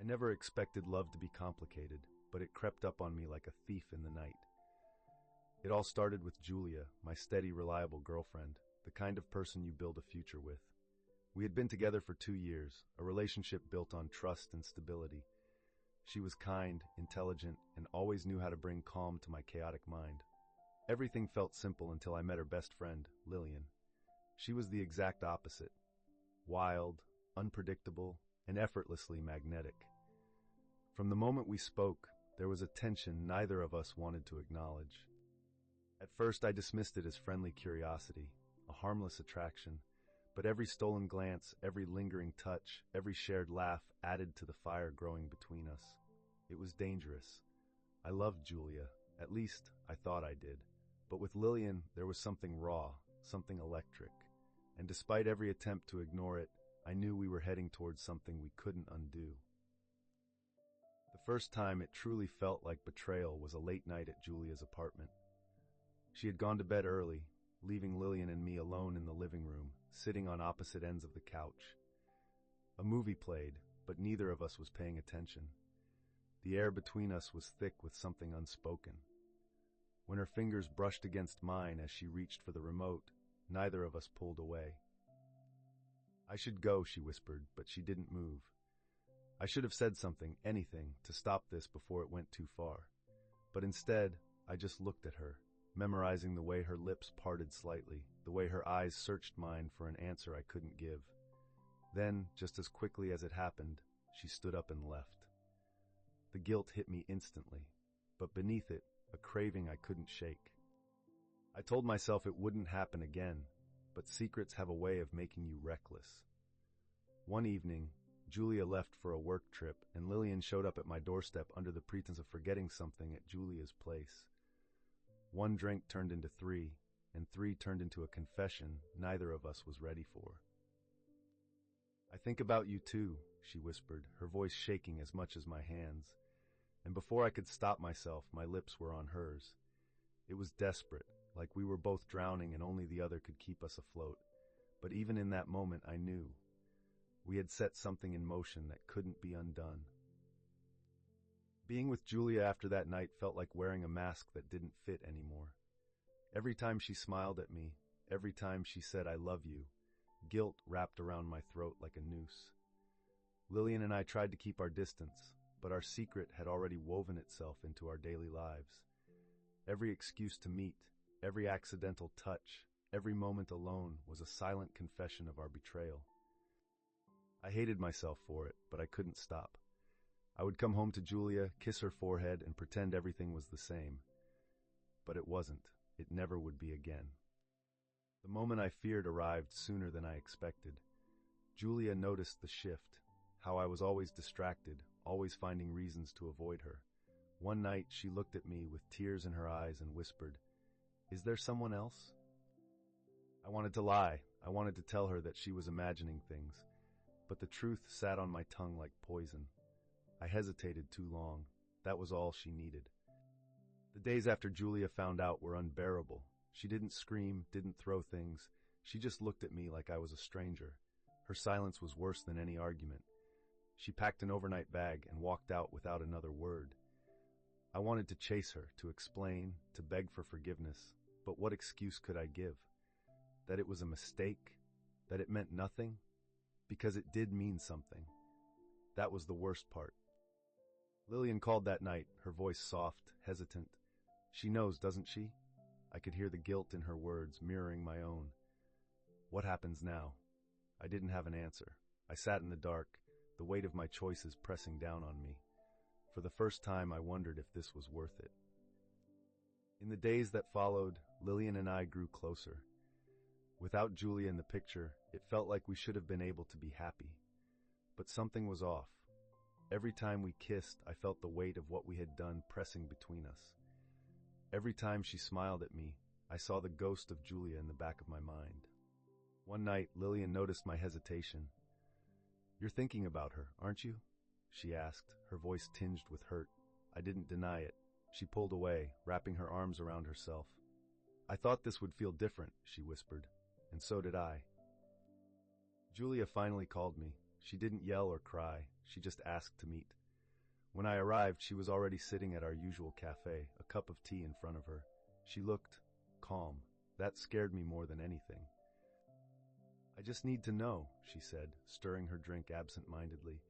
I never expected love to be complicated, but it crept up on me like a thief in the night. It all started with Julia, my steady, reliable girlfriend, the kind of person you build a future with. We had been together for 2 years, a relationship built on trust and stability. She was kind, intelligent, and always knew how to bring calm to my chaotic mind. Everything felt simple until I met her best friend, Lillian. She was the exact opposite. Wild, unpredictable, and effortlessly magnetic. From the moment we spoke, there was a tension neither of us wanted to acknowledge. At first, I dismissed it as friendly curiosity, a harmless attraction, but every stolen glance, every lingering touch, every shared laugh added to the fire growing between us. It was dangerous. I loved Julia, at least I thought I did, but with Lillian there was something raw, something electric, and despite every attempt to ignore it, I knew we were heading towards something we couldn't undo. The first time it truly felt like betrayal was a late night at Julia's apartment. She had gone to bed early, leaving Lillian and me alone in the living room, sitting on opposite ends of the couch. A movie played, but neither of us was paying attention. The air between us was thick with something unspoken. When her fingers brushed against mine as she reached for the remote, neither of us pulled away. "I should go," she whispered, but she didn't move. I should have said something, anything, to stop this before it went too far. But instead, I just looked at her, memorizing the way her lips parted slightly, the way her eyes searched mine for an answer I couldn't give. Then, just as quickly as it happened, she stood up and left. The guilt hit me instantly, but beneath it, a craving I couldn't shake. I told myself it wouldn't happen again, but secrets have a way of making you reckless. One evening, Julia left for a work trip, and Lillian showed up at my doorstep under the pretense of forgetting something at Julia's place. One drink turned into 3, and 3 turned into a confession neither of us was ready for. "I think about you too," she whispered, her voice shaking as much as my hands. And before I could stop myself, my lips were on hers. It was desperate, like we were both drowning and only the other could keep us afloat. But even in that moment, I knew. We had set something in motion that couldn't be undone. Being with Julia after that night felt like wearing a mask that didn't fit anymore. Every time she smiled at me, every time she said, "I love you," guilt wrapped around my throat like a noose. Lillian and I tried to keep our distance, but our secret had already woven itself into our daily lives. Every excuse to meet, every accidental touch, every moment alone was a silent confession of our betrayal. I hated myself for it, but I couldn't stop. I would come home to Julia, kiss her forehead, and pretend everything was the same. But it wasn't. It never would be again. The moment I feared arrived sooner than I expected. Julia noticed the shift, how I was always distracted, always finding reasons to avoid her. One night, she looked at me with tears in her eyes and whispered, "Is there someone else?" I wanted to lie. I wanted to tell her that she was imagining things, but the truth sat on my tongue like poison. I hesitated too long. That was all she needed. The days after Julia found out were unbearable. She didn't scream, didn't throw things. She just looked at me like I was a stranger. Her silence was worse than any argument. She packed an overnight bag and walked out without another word. I wanted to chase her, to explain, to beg for forgiveness. But what excuse could I give? That it was a mistake? That it meant nothing? Because it did mean something. That was the worst part. Lillian called that night, her voice soft, hesitant. "She knows, doesn't she?" I could hear the guilt in her words, mirroring my own. What happens now? I didn't have an answer. I sat in the dark, the weight of my choices pressing down on me. For the first time, I wondered if this was worth it. In the days that followed, Lillian and I grew closer. Without Julia in the picture, it felt like we should have been able to be happy. But something was off. Every time we kissed, I felt the weight of what we had done pressing between us. Every time she smiled at me, I saw the ghost of Julia in the back of my mind. One night, Lillian noticed my hesitation. "You're thinking about her, aren't you?" she asked, her voice tinged with hurt. I didn't deny it. She pulled away, wrapping her arms around herself. "I thought this would feel different," she whispered, "and so did I." Julia finally called me. She didn't yell or cry, she just asked to meet. When I arrived, she was already sitting at our usual cafe, a cup of tea in front of her. She looked calm. That scared me more than anything. "I just need to know," she said, stirring her drink absent-mindedly.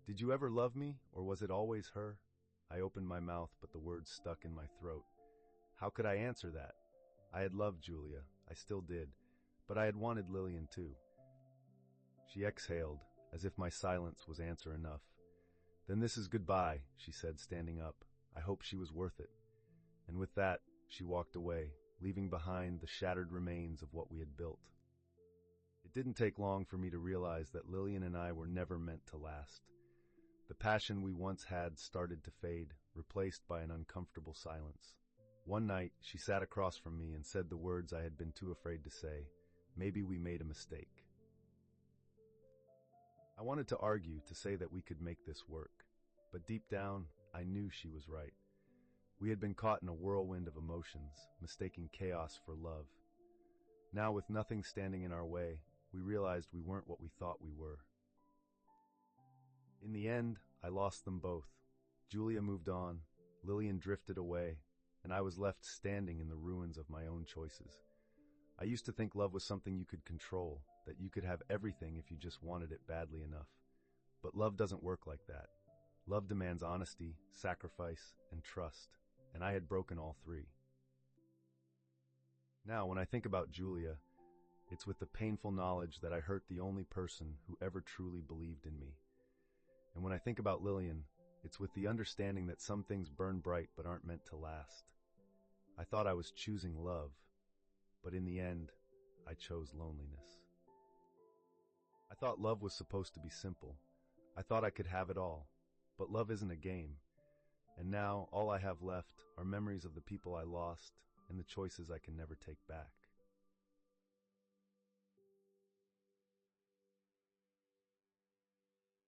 "Did you ever love me, or was it always her?" I opened my mouth, but the words stuck in my throat. How could I answer that? I had loved Julia, I still did, but I had wanted Lillian too. She exhaled, as if my silence was answer enough. "Then this is goodbye," she said, standing up. I hope she was worth it. And with that, she walked away, leaving behind the shattered remains of what we had built. It didn't take long for me to realize that Lillian and I were never meant to last. The passion we once had started to fade, replaced by an uncomfortable silence. One night, she sat across from me and said the words I had been too afraid to say. Maybe we made a mistake. I wanted to argue, to say that we could make this work. But deep down, I knew she was right. We had been caught in a whirlwind of emotions, mistaking chaos for love. Now, with nothing standing in our way, we realized we weren't what we thought we were. In the end, I lost them both. Julia moved on, Lillian drifted away, and I was left standing in the ruins of my own choices. I used to think love was something you could control, that you could have everything if you just wanted it badly enough. But love doesn't work like that. Love demands honesty, sacrifice, and trust, and I had broken all three. Now, when I think about Julia, it's with the painful knowledge that I hurt the only person who ever truly believed in me. And when I think about Lillian, it's with the understanding that some things burn bright but aren't meant to last. I thought I was choosing love, but in the end, I chose loneliness. I thought love was supposed to be simple. I thought I could have it all, but love isn't a game. And now, all I have left are memories of the people I lost and the choices I can never take back.